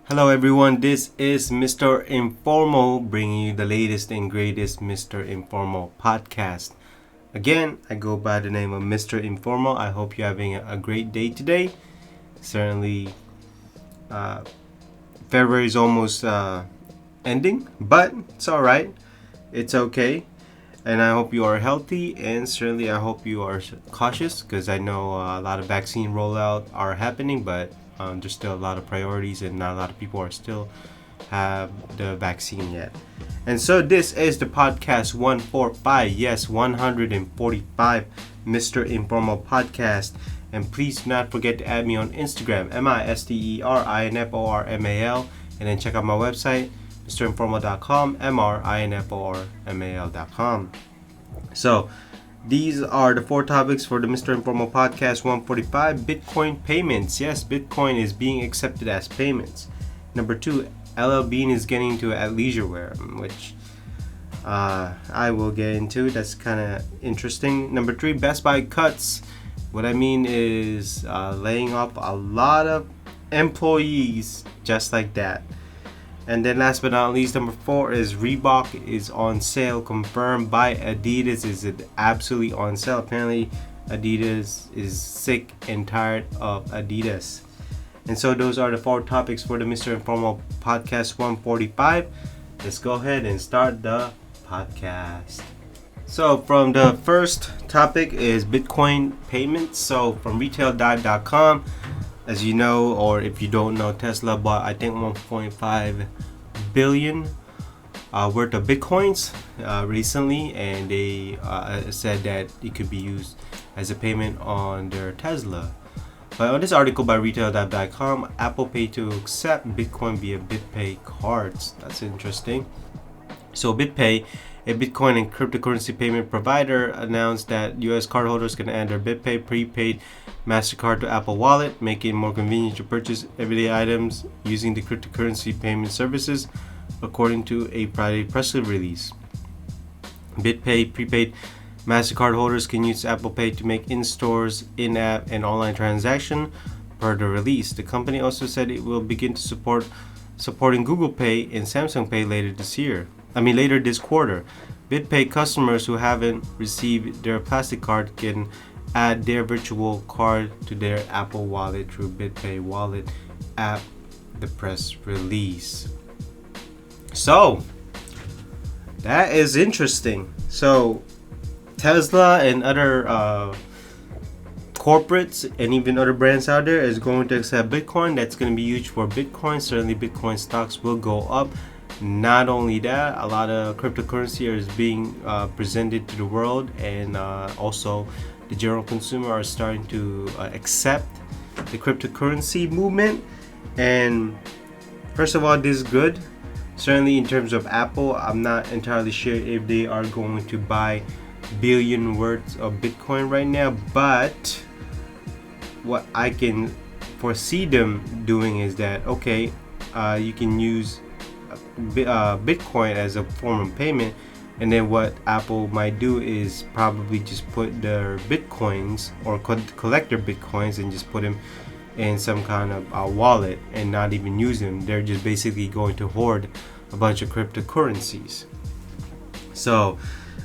Hello, everyone. This is Mr. Informal bringing you the latest and greatest Mr. Informal podcast. Again, I go by the name of Mr. Informal. I hope you're having a great day today. Certainly, uh, February is almost ending, but it's all right. It's okay. And I hope you are healthy, and certainly I hope you are cautious because I know a lot of vaccine rollout are happening, but there's still a lot of priorities, and not a lot of people are still have the vaccine yet. And so this is the podcast 145, yes, 145, Mr. Informal Podcast. And please do not forget to add me on Instagram, MisterInformal, and then check out my website, mrinformal.com, mrinformal.com. So, these are the four topics for the Mr. Informal Podcast 145. Bitcoin payments. Yes, Bitcoin is being accepted as payments. Number 2, LL Bean is getting into athleisure wear, which I will get into. That's kind of interesting. Number 3, Best Buy cuts. What I mean is laying off a lot of employees just like that. And then last but not least, number 4 is Reebok is on sale, confirmed by Adidas. Is it absolutely on sale? Apparently, Adidas is sick and tired of Adidas. And so those are the four topics for the Mr. Informal Podcast 145. Let's go ahead and start the podcast. So from the first topic is Bitcoin payments. So from retail.com, as you know, or if you don't know, Tesla bought, I think, 1.5 billion worth of Bitcoins recently, and they said that it could be used as a payment on their Tesla. But on this article by retail.com, Apple Pay to accept Bitcoin via BitPay cards. That's interesting. So BitPay, a Bitcoin and cryptocurrency payment provider, announced that U.S. cardholders can add their BitPay prepaid MasterCard to Apple Wallet, making it more convenient to purchase everyday items using the cryptocurrency payment services, according to a Friday press release. BitPay prepaid MasterCard holders can use Apple Pay to make in-stores, in-app, and online transactions per the release. The company also said it will begin to supporting Google Pay and Samsung Pay later this quarter. BitPay customers who haven't received their plastic card can add their virtual card to their Apple Wallet through BitPay Wallet app, the press release. So, that is interesting. So, Tesla and other corporates and even other brands out there is going to accept Bitcoin. That's going to be huge for Bitcoin. Certainly, Bitcoin stocks will go up. Not only that, a lot of cryptocurrency is being presented to the world, and also the general consumer are starting to accept the cryptocurrency movement. And first of all, this is good. Certainly in terms of Apple, I'm not entirely sure if they are going to buy billion worth of Bitcoin right now, but what I can foresee them doing is that, okay, you can use Bitcoin as a form of payment, and then what Apple might do is probably just put their Bitcoins or collect their Bitcoins and just put them in some kind of wallet and not even use them. They're just basically going to hoard a bunch of cryptocurrencies. So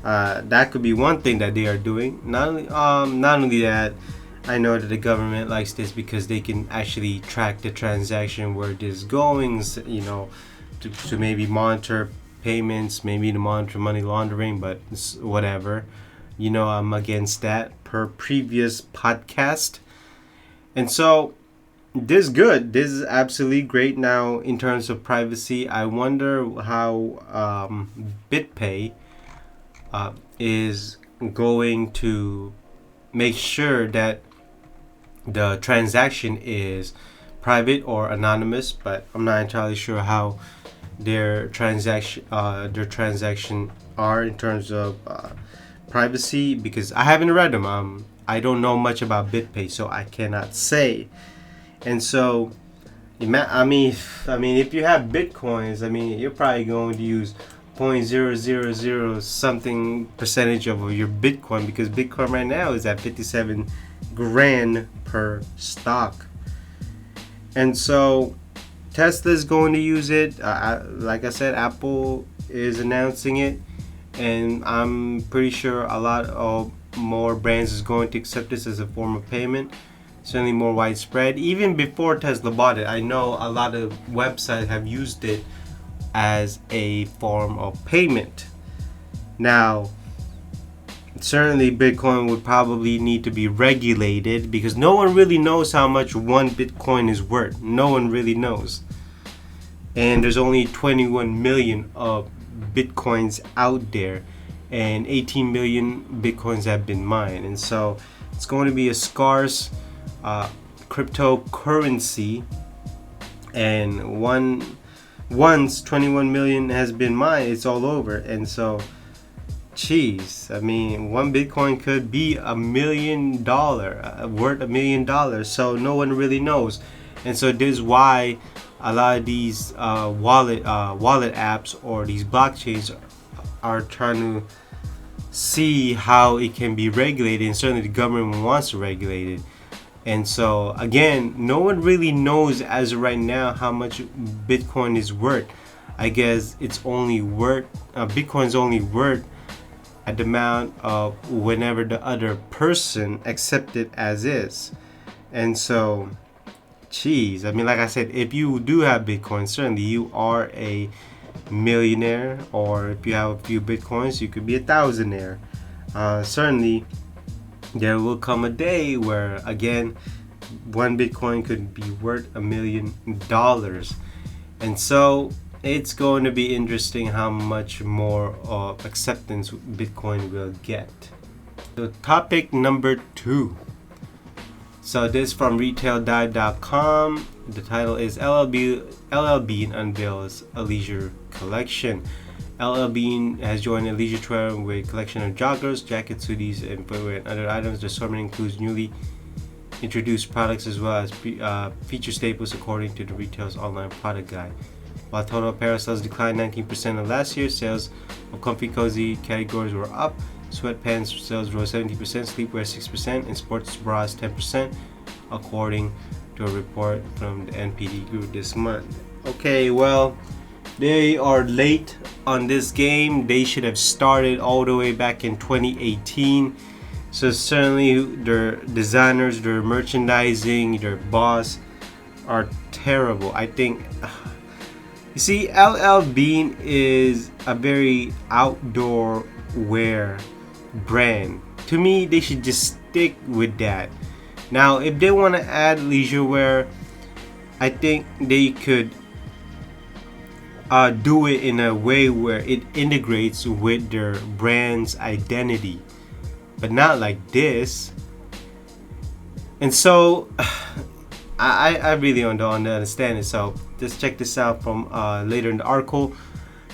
that could be one thing that they are doing. Not only that, I know that the government likes this because they can actually track the transaction, where it is going, to maybe monitor payments, maybe to monitor money laundering, but whatever. I'm against that per previous podcast. And so this is good. This is absolutely great. Now, in terms of privacy, I wonder how BitPay is going to make sure that the transaction is private or anonymous, but I'm not entirely sure how their transaction are in terms of privacy, because I haven't read them. I don't know much about BitPay, so I cannot say. And so, if you have Bitcoins, you're probably going to use 0.000 something percentage of your Bitcoin, because Bitcoin right now is at 57 grand per stock. And so Tesla's going to use it. Like I said, Apple is announcing it, and I'm pretty sure a lot of more brands is going to accept this as a form of payment. Certainly more widespread. Even before Tesla bought it, I know a lot of websites have used it as a form of payment. Now, certainly Bitcoin would probably need to be regulated because no one really knows how much one Bitcoin is worth. No one really knows. And there's only 21 million of Bitcoins out there, and 18 million Bitcoins have been mined. And so it's going to be a scarce cryptocurrency, and once 21 million has been mined, it's all over. And so, geez, I mean, one Bitcoin could be $1 million, worth $1 million. So no one really knows, and so this is why a lot of these wallet apps or these blockchains are trying to see how it can be regulated, and certainly the government wants to regulate it. And so again, no one really knows as of right now how much Bitcoin is worth. I guess it's only worth Bitcoin's only worth at the amount of whenever the other person accepts it as is. And so, geez, I mean, like I said, if you do have Bitcoin, certainly you are a millionaire, or if you have a few Bitcoins, you could be a thousandaire. Certainly there will come a day where, again, one Bitcoin could be worth $1 million. And so it's going to be interesting how much more acceptance Bitcoin will get. So topic number 2. So this from retaildive.com. The title is LL Bean unveils athleisure collection. LL Bean has joined athleisure trend with a collection of joggers, jackets, hoodies, and footwear and other items. The assortment includes newly introduced products as well as feature staples according to the retailer's online product guide. While total apparel sales declined 19% of last year, sales of comfy cozy categories were up. Sweatpants sales rose 70%, sleepwear 6%, and sports bras 10%, according to a report from the NPD group this month. Okay, well, they are late on this game. They should have started all the way back in 2018. So certainly their designers, their merchandising, their boss are terrible. I think, you see, LL Bean is a very outdoor wear brand. To me, they should just stick with that. Now, if they want to add leisure wear, I think they could do it in a way where it integrates with their brand's identity, but not like this. And so I really don't understand it. So just check this out from later in the article.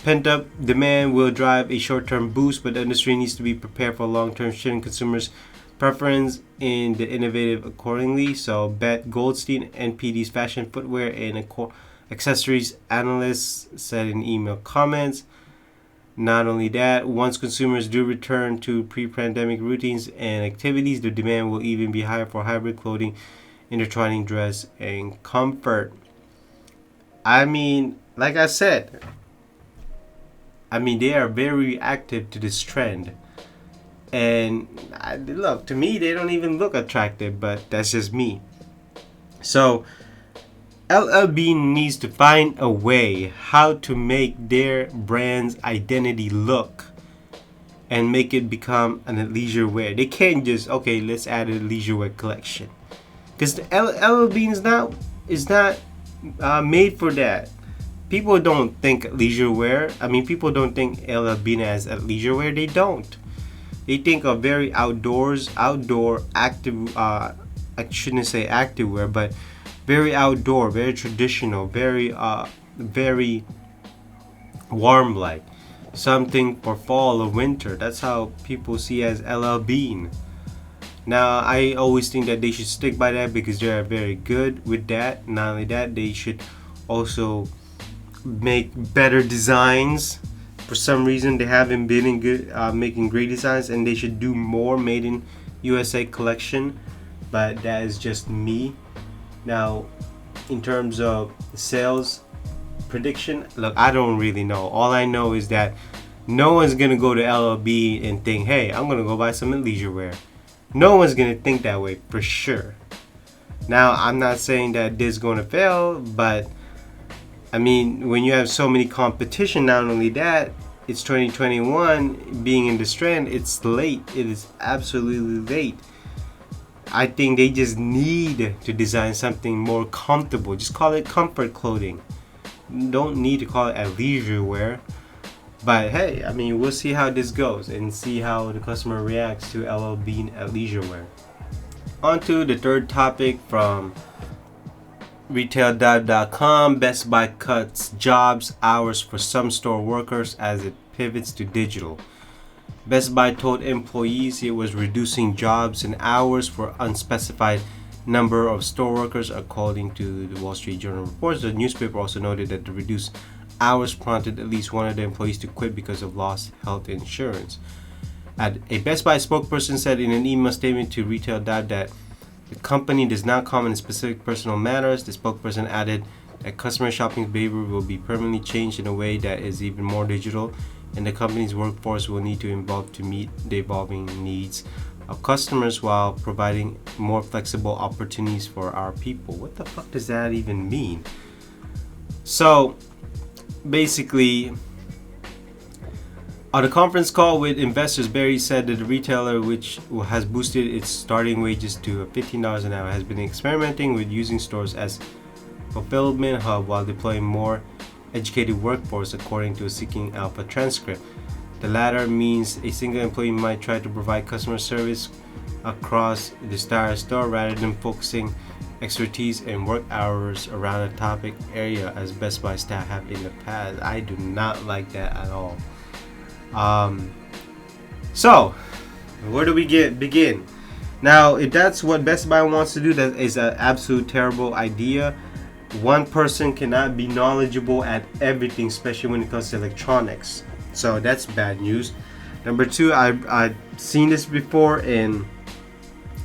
Pent-up demand will drive a short-term boost, but the industry needs to be prepared for long-term shift in consumers' preference in the innovative accordingly. So Beth Goldstein, NPD's fashion, footwear, and accessories analyst, said in email comments. Not only that, once consumers do return to pre-pandemic routines and activities, the demand will even be higher for hybrid clothing, intertwining dress, and comfort. I mean, like I said, they are very active to this trend. And look, to me, they don't even look attractive, but that's just me. So, LL Bean needs to find a way how to make their brand's identity look and make it become an athleisure wear. They can't just, okay, let's add a leisure wear collection. Because the LL Bean is not made for that. People don't think leisure wear. People don't think LL Bean as athleisure wear. They don't. They think of very outdoor, active. I shouldn't say active wear, but very outdoor, very traditional, very warm, like something for fall or winter. That's how people see as LL Bean. Now, I always think that they should stick by that because they are very good with that. Not only that, they should also make better designs. For some reason, they haven't been in good making great designs, and they should do more made in USA collection. But that is just me. Now, in terms of sales prediction, look, I don't really know. All I know is that no one's gonna go to LLB and think, hey, I'm gonna go buy some athleisure wear. No one's gonna think that way for sure. Now, I'm not saying that this is gonna fail, but I mean, when you have so many competition, not only that, it's 2021, being in this trend, it's late. It is absolutely late. I think they just need to design something more comfortable. Just call it comfort clothing. Don't need to call it athleisure wear. But hey, I mean, we'll see how this goes and see how the customer reacts to LLB athleisure wear. On to the third topic from retail.com. Best Buy cuts jobs hours for some store workers as it pivots to digital. Best Buy told employees it was reducing jobs and hours for unspecified number of store workers, according to the Wall Street Journal reports. The newspaper also noted that the reduced hours prompted at least one of the employees to quit because of lost health insurance. A Best Buy spokesperson said in an email statement to retail.com that the company does not comment on specific personal matters. The spokesperson added that customer shopping behavior will be permanently changed in a way that is even more digital, and the company's workforce will need to evolve to meet the evolving needs of customers while providing more flexible opportunities for our people. What the fuck does that even mean? So, basically, on a conference call with investors, Barry said that the retailer, which has boosted its starting wages to $15 an hour, has been experimenting with using stores as fulfillment hub while deploying more educated workforce, according to a Seeking Alpha transcript. The latter means a single employee might try to provide customer service across the entire store rather than focusing expertise and work hours around a topic area as Best Buy staff have in the past. I do not like that at all. So where do we begin? Now, if that's what Best Buy wants to do, that is an absolute terrible idea. One person cannot be knowledgeable at everything, especially when it comes to electronics. So that's bad news. Number two, I've seen this before, and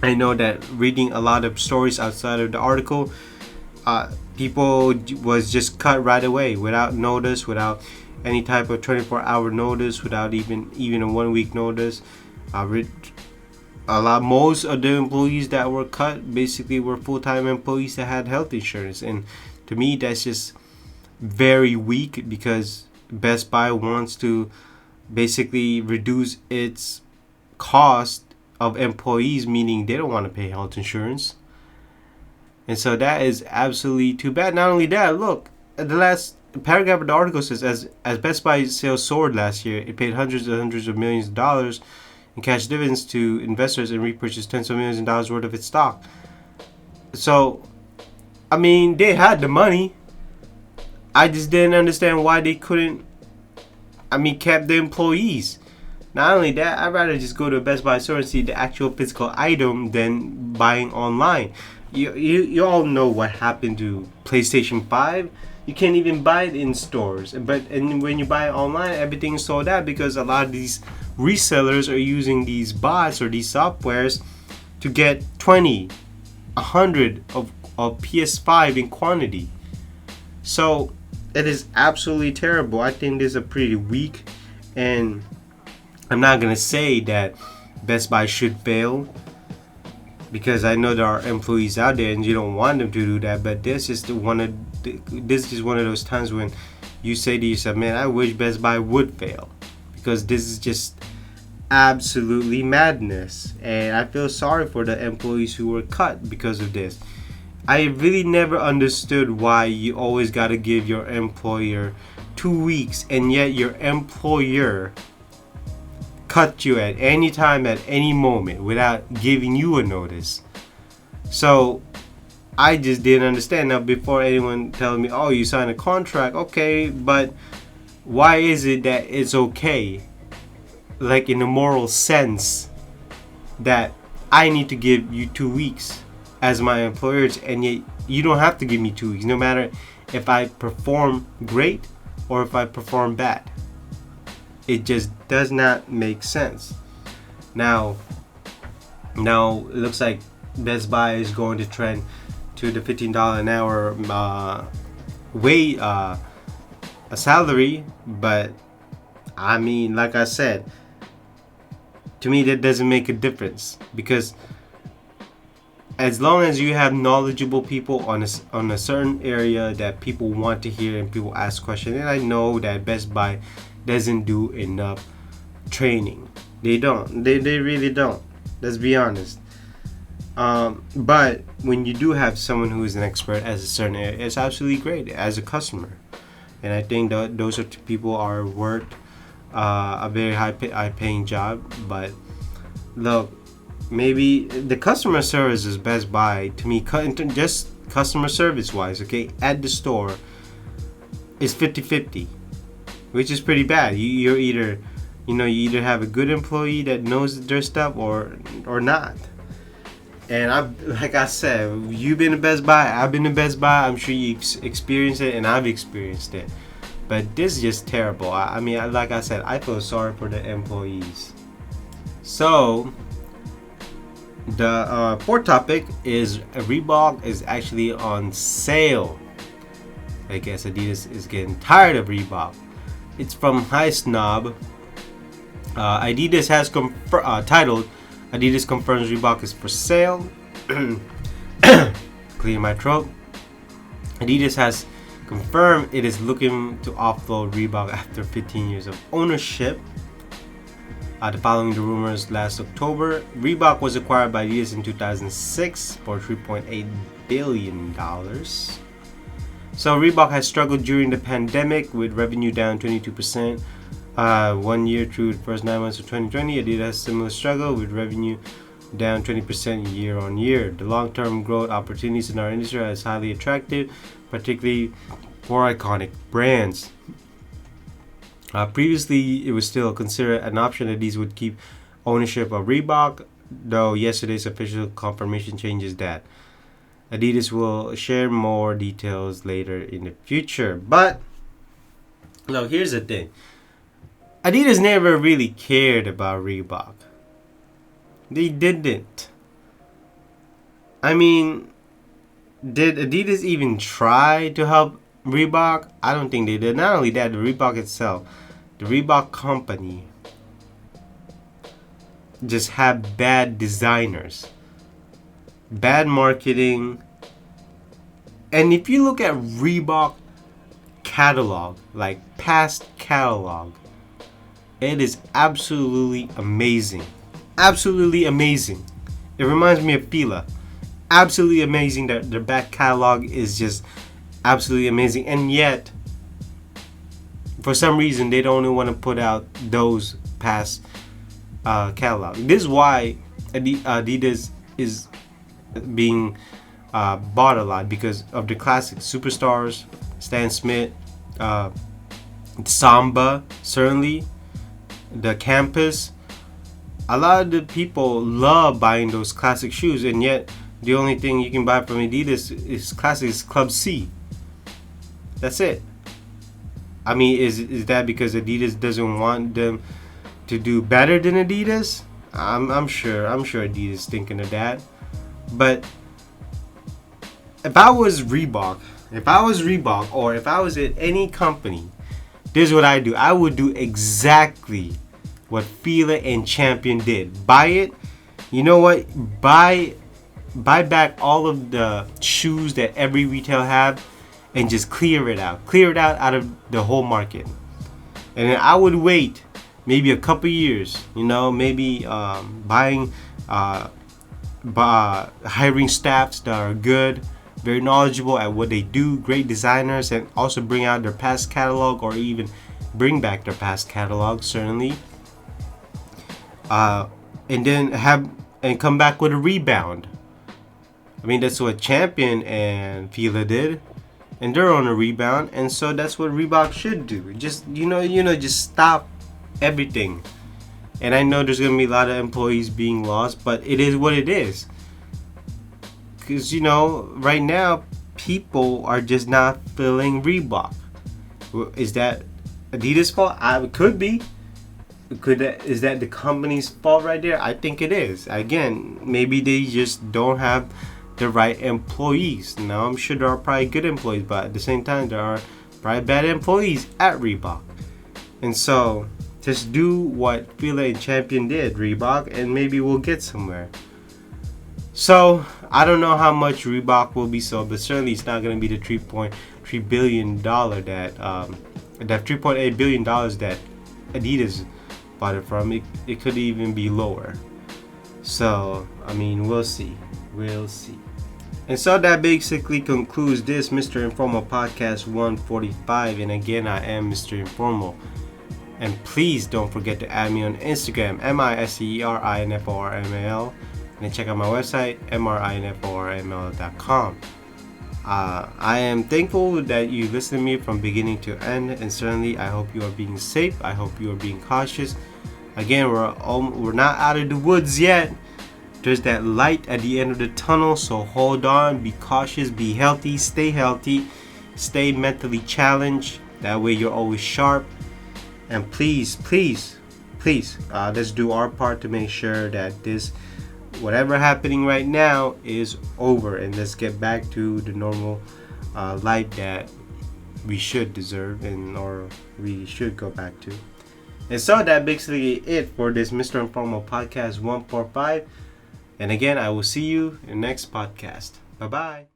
I know that reading a lot of stories outside of the article, people was just cut right away without notice, without any type of 24-hour notice, without even a 1 week notice. Most of the employees that were cut basically were full-time employees that had health insurance, and to me that's just very weak, because Best Buy wants to basically reduce its cost of employees, meaning they don't want to pay health insurance. And so that is absolutely too bad. Not only that, look, the last paragraph of the article says, as Best Buy sales soared last year, it paid hundreds of millions of dollars in cash dividends to investors and repurchased tens of millions of dollars worth of its stock. So, I mean, they had the money. I just didn't understand why they couldn't, kept the employees. Not only that, I'd rather just go to a Best Buy store and see the actual physical item than buying online. You all know what happened to PlayStation 5. You can't even buy it in stores. And when you buy it online, everything is sold out, because a lot of these resellers are using these bots or these softwares to get 20, 100 of PS5 in quantity. So it is absolutely terrible. I think this is a pretty weak, and I'm not gonna say that Best Buy should fail, because I know there are employees out there and you don't want them to do that. But this is one of those times when you say to yourself, man, I wish Best Buy would fail, because this is just absolutely madness, and I feel sorry for the employees who were cut because of this. I really never understood why you always got to give your employer 2 weeks, and yet your employer cut you at any time, at any moment, without giving you a notice. So I just didn't understand. Now, before anyone tells me, oh, you signed a contract, okay, but why is it that it's okay, like in a moral sense, that I need to give you 2 weeks as my employers, and yet you don't have to give me 2 weeks, no matter if I perform great or if I perform bad? It just does not make sense. Now it looks like Best Buy is going to trend to the $15 an hour a salary. But I mean, like I said, to me that doesn't make a difference, because as long as you have knowledgeable people on a certain area that people want to hear and people ask questions, and I know that Best Buy doesn't do enough training. They don't. They really don't. Let's be honest. But when you do have someone who is an expert as a certain area, it's absolutely great as a customer. And I think that those are people are worth a very high paying job. But look, maybe the customer service is Best Buy to me, just customer service wise, okay, at the store is 50-50, which is pretty bad. You're either, you either have a good employee that knows their stuff or not. And like I said, you've been to Best Buy, I've been to Best Buy. I'm sure you've experienced it, and I've experienced it. But this is just terrible. I mean, like I said, I feel sorry for the employees. So the fourth topic is Reebok is actually on sale. I guess Adidas is getting tired of Reebok. It's from High Snob. Adidas has titled, Adidas confirms Reebok is for sale. Clear my throat. Adidas has confirmed it is looking to offload Reebok after 15 years of ownership. Following the rumors last October, Reebok was acquired by Adidas in 2006 for $3.8 billion. So Reebok has struggled during the pandemic with revenue down 22%. 1 year through the first 9 months of 2020, Adidas has similar struggle with revenue down 20% year on year. The long-term growth opportunities in our industry are highly attractive, particularly for iconic brands. Previously, it was still considered an option that these would keep ownership of Reebok, though yesterday's official confirmation changes that. Adidas will share more details later in the future. But, look, here's the thing. Adidas never really cared about Reebok. They didn't. I mean, did Adidas even try to help Reebok? I don't think they did. Not only that, the Reebok itself, the Reebok company, just have bad designers, bad marketing. And if you look at Reebok catalog, like past catalog, it is absolutely amazing. Absolutely amazing. It reminds me of Fila. Absolutely amazing that their back catalog is just absolutely amazing. And yet, for some reason, they don't want to put out those past catalog. This is why Adidas is being bought a lot, because of the classic superstars, Stan Smith, Samba, certainly, the Campus. A lot of the people love buying those classic shoes, and yet the only thing you can buy from Adidas is classic, is Club C. That's it. I mean, is that because Adidas doesn't want them to do better than Adidas? I'm sure Adidas is thinking of that. But if I was Reebok, or if I was at any company, this is what I do. I would do exactly what Fila and Champion did. Buy it. You know what? Buy back all of the shoes that every retail have, and just clear it out of the whole market. And then I would wait maybe a couple years, maybe hiring staffs that are good, very knowledgeable at what they do, great designers, and also bring out their past catalog, or even bring back their past catalog, certainly. And then come back with a rebound. I mean, that's what Champion and Fila did, and they're on a rebound. And so that's what Reebok should do. Just just stop everything. And I know there's gonna be a lot of employees being lost, but it is what it is. Because right now people are just not feeling Reebok. Is that Adidas' fault? It could be. Is that the company's fault right there? I think it is. Again, maybe they just don't have the right employees. Now, I'm sure there are probably good employees, but at the same time, there are probably bad employees at Reebok. And so, just do what Fila and Champion did, Reebok, and maybe we'll get somewhere. So, I don't know how much Reebok will be sold, but certainly it's not going to be the $3.3 billion that $3.8 billion that Adidas bought it from. It could even be lower. So, I mean, we'll see. We'll see. And so that basically concludes this Mr. Informal Podcast 145. And again, I am Mr. Informal. And please don't forget to add me on Instagram, MISTERINFORMAL. And check out my website, MRINFORML.com. I am thankful that you listened to me from beginning to end, and certainly I hope you are being safe. I hope you are being cautious. Again, we're not out of the woods yet. There's that light at the end of the tunnel, so hold on, be cautious, be healthy, stay mentally challenged. That way you're always sharp. And please, let's do our part to make sure that this whatever happening right now is over, and let's get back to the normal life that we should deserve or we should go back to. And so that basically it for this Mr. Informal Podcast 145. And again, I will see you in the next podcast. Bye bye.